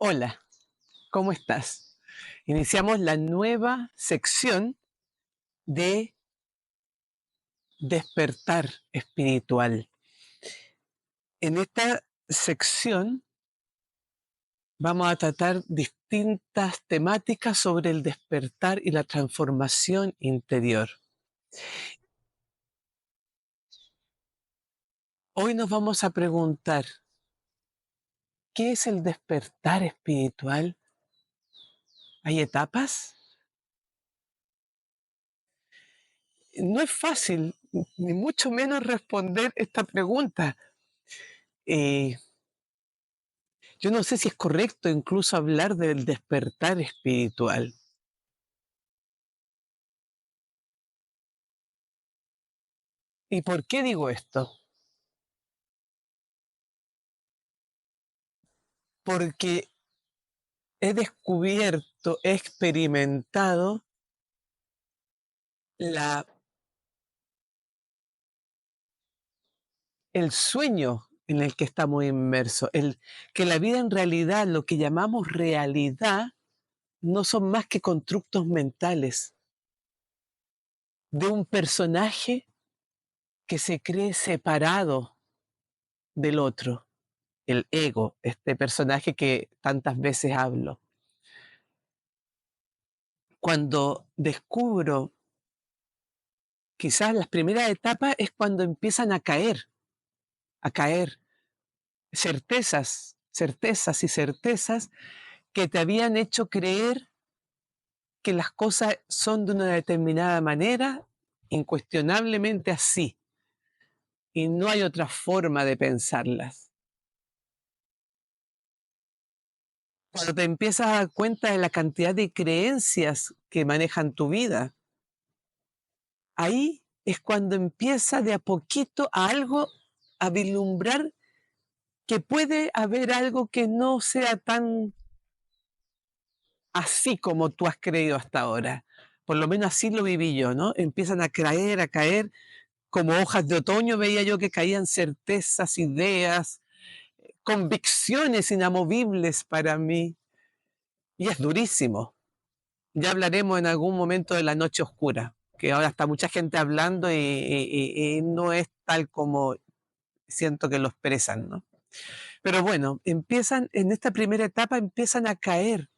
Hola, ¿cómo estás? Iniciamos la nueva sección de despertar espiritual. En esta sección vamos a tratar distintas temáticas sobre el despertar y la transformación interior. Hoy nos vamos a preguntar, ¿qué es el despertar espiritual? ¿Hay etapas? No es fácil, ni mucho menos responder esta pregunta. Eh, Yo no sé si es correcto incluso hablar del despertar espiritual. ¿Y por qué digo esto? Porque he descubierto, he experimentado la, el sueño en el que estamos inmersos, que la vida en realidad, lo que llamamos realidad, no son más que constructos mentales de un personaje que se cree separado del otro, el ego, este personaje que tantas veces hablo. Cuando descubro, quizás las primeras etapas es cuando empiezan a caer certezas y certezas que te habían hecho creer que las cosas son de una determinada manera, incuestionablemente así, y no hay otra forma de pensarlas. Cuando te empiezas a dar cuenta de la cantidad de creencias que manejan tu vida, ahí es cuando empieza de a poquito a algo a vislumbrar que puede haber algo que no sea tan así como tú has creído hasta ahora. Por lo menos así lo viví yo, ¿no? Empiezan a caer, como hojas de otoño veía yo que caían certezas, ideas, convicciones inamovibles para mí. Y es durísimo. Ya hablaremos en algún momento de la noche oscura, que ahora está mucha gente hablando y no es tal como siento que lo expresan, ¿no? Pero bueno, empiezan, en esta primera etapa empiezan a caer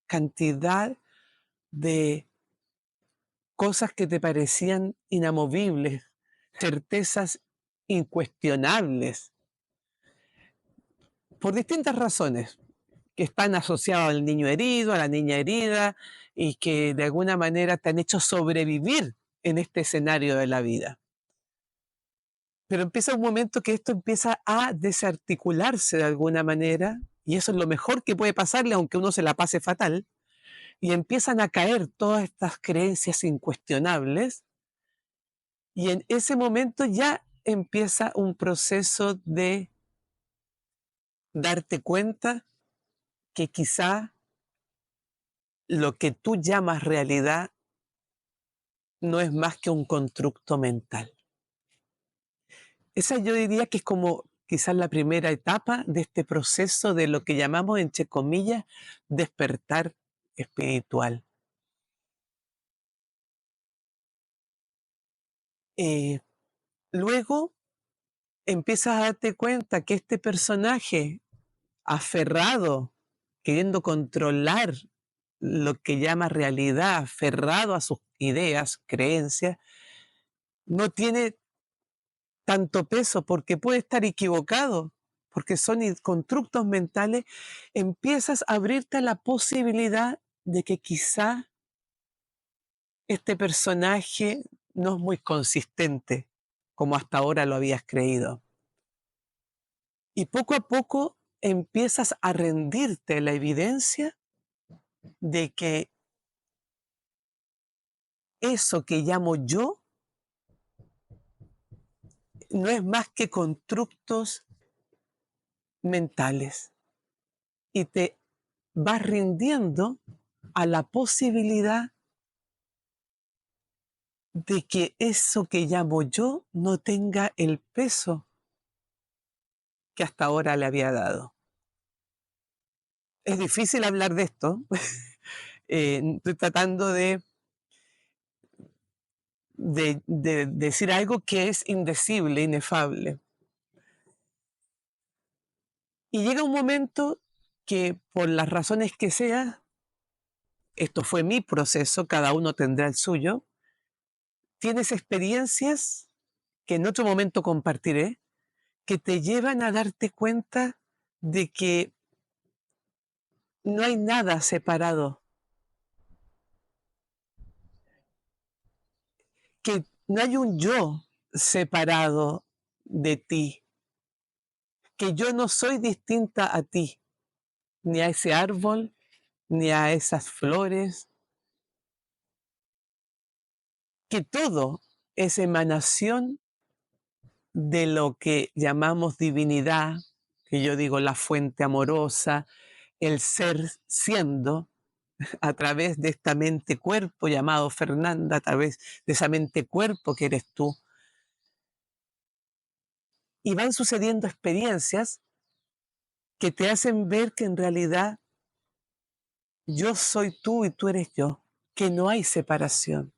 cantidad de cosas que te parecían inamovibles, certezas incuestionables, por distintas razones, que están asociadas al niño herido, a la niña herida, y que de alguna manera te han hecho sobrevivir en este escenario de la vida. Pero empieza un momento que esto empieza a desarticularse de alguna manera, y eso es lo mejor que puede pasarle, aunque uno se la pase fatal, y empiezan a caer todas estas creencias incuestionables, y en ese momento ya empieza un proceso de darte cuenta que quizá lo que tú llamas realidad no es más que un constructo mental. Esa yo diría que es como quizás la primera etapa de este proceso de lo que llamamos, entre comillas, despertar espiritual. Eh, Luego empiezas a darte cuenta que este personaje aferrado, queriendo controlar lo que llama realidad, aferrado a sus ideas, creencias, no tiene tanto peso porque puede estar equivocado, porque son constructos mentales, empiezas a abrirte a la posibilidad de que quizá este personaje no es muy consistente como hasta ahora lo habías creído. Y poco a poco empiezas a rendirte a la evidencia de que eso que llamo yo no es más que constructos mentales y te vas rindiendo a la posibilidad de que eso que llamo yo no tenga el peso que hasta ahora le había dado. Es difícil hablar de esto. Estoy tratando de decir algo que es indecible, inefable. Y llega un momento que por las razones que sea, esto fue mi proceso, cada uno tendrá el suyo, tienes experiencias que en otro momento compartiré, que te llevan a darte cuenta de que no hay nada separado, que no hay un yo separado de ti, que yo no soy distinta a ti, ni a ese árbol, ni a esas flores, que todo es emanación de lo que llamamos divinidad, que yo digo la fuente amorosa, el ser siendo, a través de esta mente-cuerpo llamado Fernanda, a través de esa mente-cuerpo que eres tú. Y van sucediendo experiencias que te hacen ver que en realidad yo soy tú y tú eres yo, que no hay separación,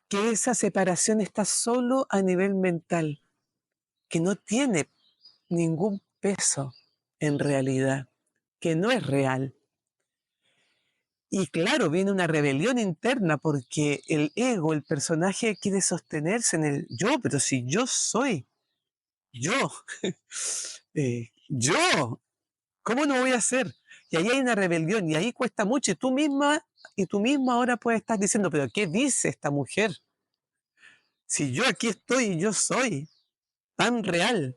que esa separación está solo a nivel mental, que no tiene ningún peso en realidad, que no es real. Y claro, viene una rebelión interna porque el ego, el personaje quiere sostenerse en el yo, pero si yo soy yo, yo, ¿cómo no voy a hacer? Y ahí hay una rebelión y ahí cuesta mucho y tú mismo ahora puedes estar diciendo, pero ¿qué dice esta mujer? Si yo aquí estoy y yo soy tan real.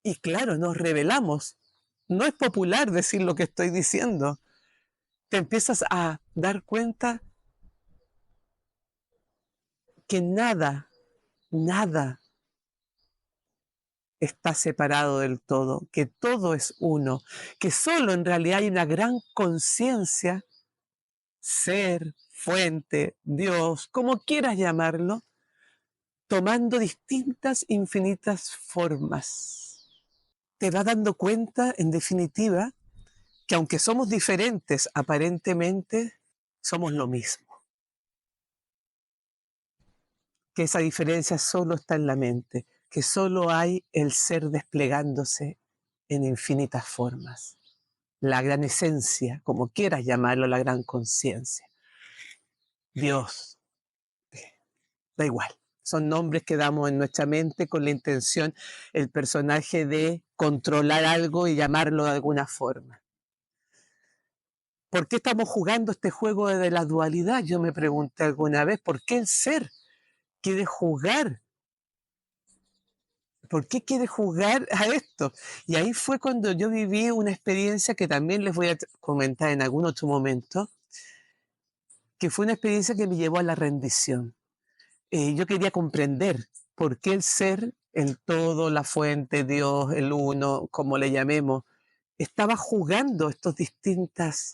Y claro, nos rebelamos. No es popular decir lo que estoy diciendo. Te empiezas a dar cuenta que nada, nada está separado del todo, que todo es uno, que solo en realidad hay una gran conciencia, ser, fuente, Dios, como quieras llamarlo, tomando distintas, infinitas formas. Te vas dando cuenta, en definitiva, que aunque somos diferentes aparentemente, somos lo mismo. Que esa diferencia solo está en la mente, que solo hay el ser desplegándose en infinitas formas. La gran esencia, como quieras llamarlo, la gran conciencia. Dios, da igual. Son nombres que damos en nuestra mente con la intención, el personaje de controlar algo y llamarlo de alguna forma. ¿Por qué estamos jugando este juego de la dualidad? Yo me pregunté alguna vez, ¿por qué el ser quiere jugar? ¿Por qué quiere jugar a esto? Y ahí fue cuando yo viví una experiencia que también les voy a comentar en algún otro momento, que fue una experiencia que me llevó a la rendición. Yo quería comprender por qué el ser, el todo, la fuente, Dios, el uno, como le llamemos, estaba jugando estos distintos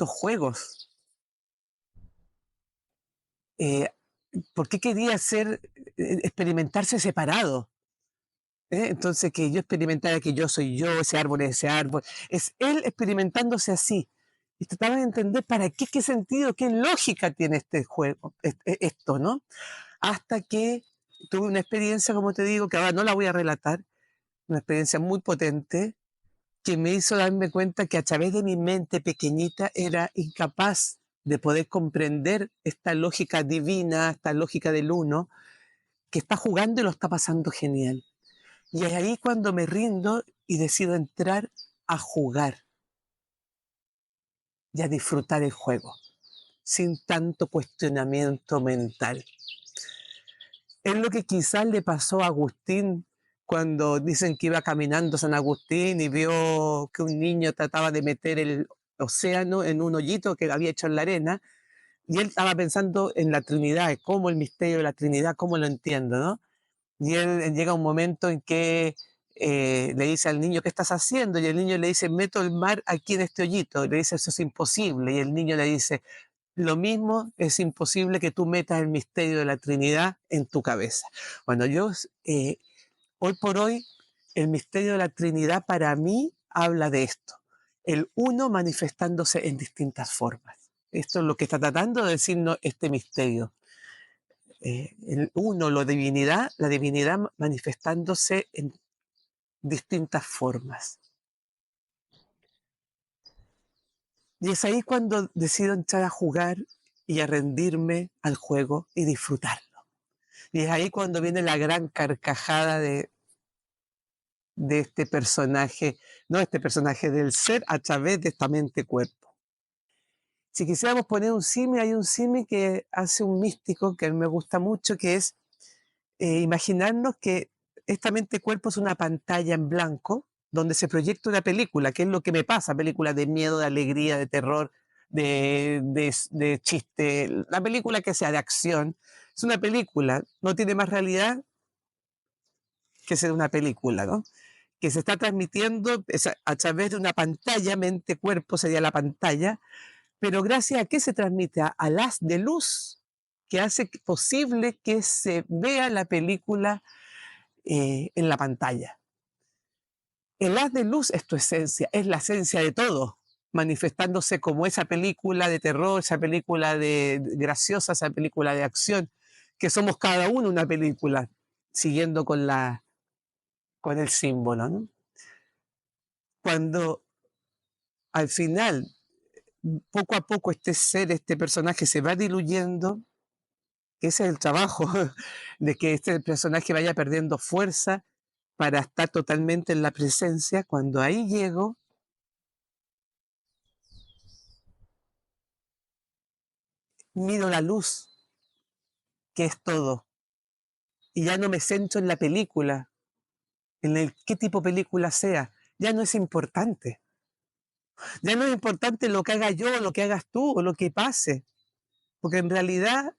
juegos. Eh, ¿Por qué quería experimentarse separado? Entonces, que yo experimentara que yo soy yo, ese árbol es ese árbol. Es él experimentándose así. Y trataba de entender para qué, qué sentido, qué lógica tiene este juego, esto, ¿no? Hasta que tuve una experiencia, como te digo, que ahora no la voy a relatar, una experiencia muy potente, que me hizo darme cuenta que a través de mi mente pequeñita era incapaz de poder comprender esta lógica divina, esta lógica del uno, que está jugando y lo está pasando genial. Y es ahí cuando me rindo y decido entrar a jugar y a disfrutar el juego, sin tanto cuestionamiento mental. Es lo que quizás le pasó a Agustín cuando dicen que iba caminando San Agustín y vio que un niño trataba de meter el océano en un hoyito que había hecho en la arena, y él estaba pensando en la Trinidad, cómo el misterio de la Trinidad, cómo lo entiendo, ¿no? Y él llega un momento en que le dice al niño, ¿qué estás haciendo? Y el niño le dice, meto el mar aquí en este hoyito. Y le dice, eso es imposible. Y el niño le dice, Lo mismo es imposible que tú metas el misterio de la Trinidad en tu cabeza. Bueno, hoy por hoy, el misterio de la Trinidad para mí habla de esto. El uno manifestándose en distintas formas. Esto es lo que está tratando de decirnos este misterio. El uno, la divinidad manifestándose en distintas formas. Y es ahí cuando decido entrar a jugar y a rendirme al juego y disfrutarlo. Y es ahí cuando viene la gran carcajada de este personaje, no este personaje, del ser a través de esta mente-cuerpo. Si quisiéramos poner un símil, hay un símil que hace un místico que a mí me gusta mucho, que es imaginarnos que esta mente-cuerpo es una pantalla en blanco donde se proyecta una película, que es lo que me pasa, películas de miedo, de alegría, de terror, de chiste, la película que sea de acción. Es una película, no tiene más realidad que ser una película, ¿no? Que se está transmitiendo a través de una pantalla, mente-cuerpo sería la pantalla, pero gracias a qué se transmite al haz de luz que hace posible que se vea la película en la pantalla. El haz de luz es tu esencia, es la esencia de todo, manifestándose como esa película de terror, esa película graciosa, esa película de acción, que somos cada uno una película, siguiendo con el símbolo, ¿no? Cuando al final, poco a poco, este ser, este personaje se va diluyendo, que ese es el trabajo, de que este personaje vaya perdiendo fuerza para estar totalmente en la presencia. Cuando ahí llego, miro la luz, que es todo, y ya no me centro en la película, en el qué tipo de película sea, ya no es importante. Ya no es importante lo que haga yo, lo que hagas tú o lo que pase, porque en realidad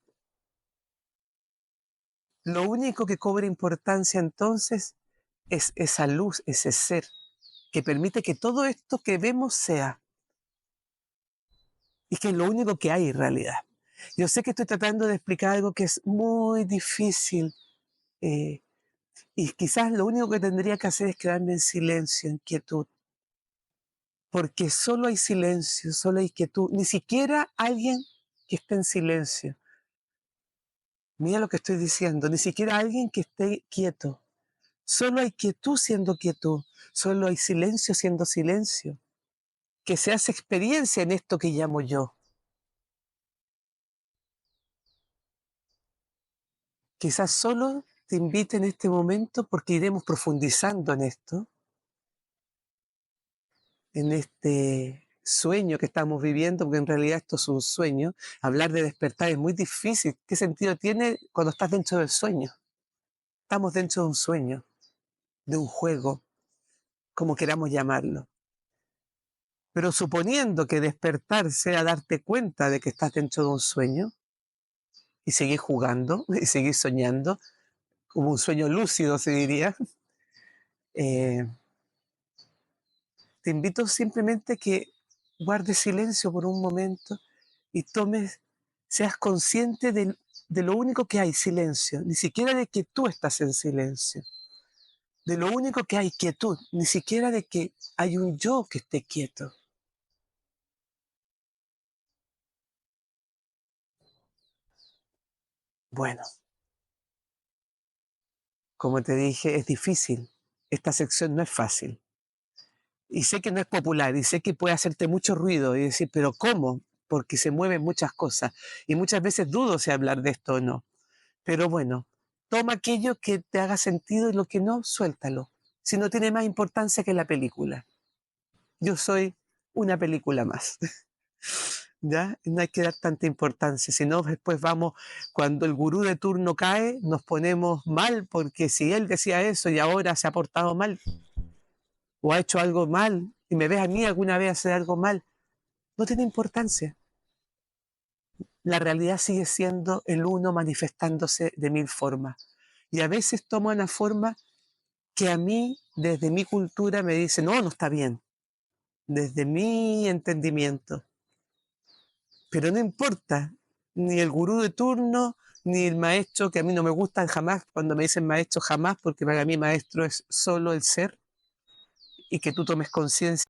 lo único que cobra importancia entonces es esa luz, ese ser, que permite que todo esto que vemos sea, y que es lo único que hay en realidad. Yo sé que estoy tratando de explicar algo que es muy difícil, eh, y quizás lo único que tendría que hacer es quedarme en silencio, en quietud, porque solo hay silencio, solo hay quietud, ni siquiera alguien que esté en silencio. Mira lo que estoy diciendo, ni siquiera alguien que esté quieto. Solo hay quietud siendo quietud, solo hay silencio siendo silencio, que se hace experiencia en esto que llamo yo. Quizás solo te invite en este momento porque iremos profundizando en esto, en este sueño que estamos viviendo, porque en realidad esto es un sueño. Hablar de despertar es muy difícil. ¿Qué sentido tiene cuando estás dentro del sueño? Estamos dentro de un sueño, de un juego, como queramos llamarlo. Pero suponiendo que despertar sea darte cuenta de que estás dentro de un sueño y seguir jugando y seguir soñando, como un sueño lúcido se diría, eh, te invito simplemente que guardes silencio por un momento y seas consciente de lo único que hay, silencio, ni siquiera de que tú estás en silencio, de lo único que hay, quietud, ni siquiera de que hay un yo que esté quieto. Bueno, como te dije, es difícil. Esta sección no es fácil. Y sé que no es popular, y sé que puede hacerte mucho ruido y decir, pero ¿cómo? Porque se mueven muchas cosas. Y muchas veces dudo si hablar de esto o no. Pero bueno, toma aquello que te haga sentido y lo que no, suéltalo. Si no tiene más importancia que la película. Yo soy una película más. ¿Ya? No hay que dar tanta importancia, si no después vamos, cuando el gurú de turno cae, nos ponemos mal, porque si él decía eso y ahora se ha portado mal, o ha hecho algo mal, y me ves a mí alguna vez hacer algo mal, no tiene importancia. La realidad sigue siendo el uno manifestándose de mil formas. Y a veces toma una forma que a mí, desde mi cultura, me dice, no, no está bien, desde mi entendimiento. Pero no importa, ni el gurú de turno, ni el maestro, que a mí no me gustan jamás, cuando me dicen maestro jamás, porque para mí maestro es solo el ser y que tú tomes conciencia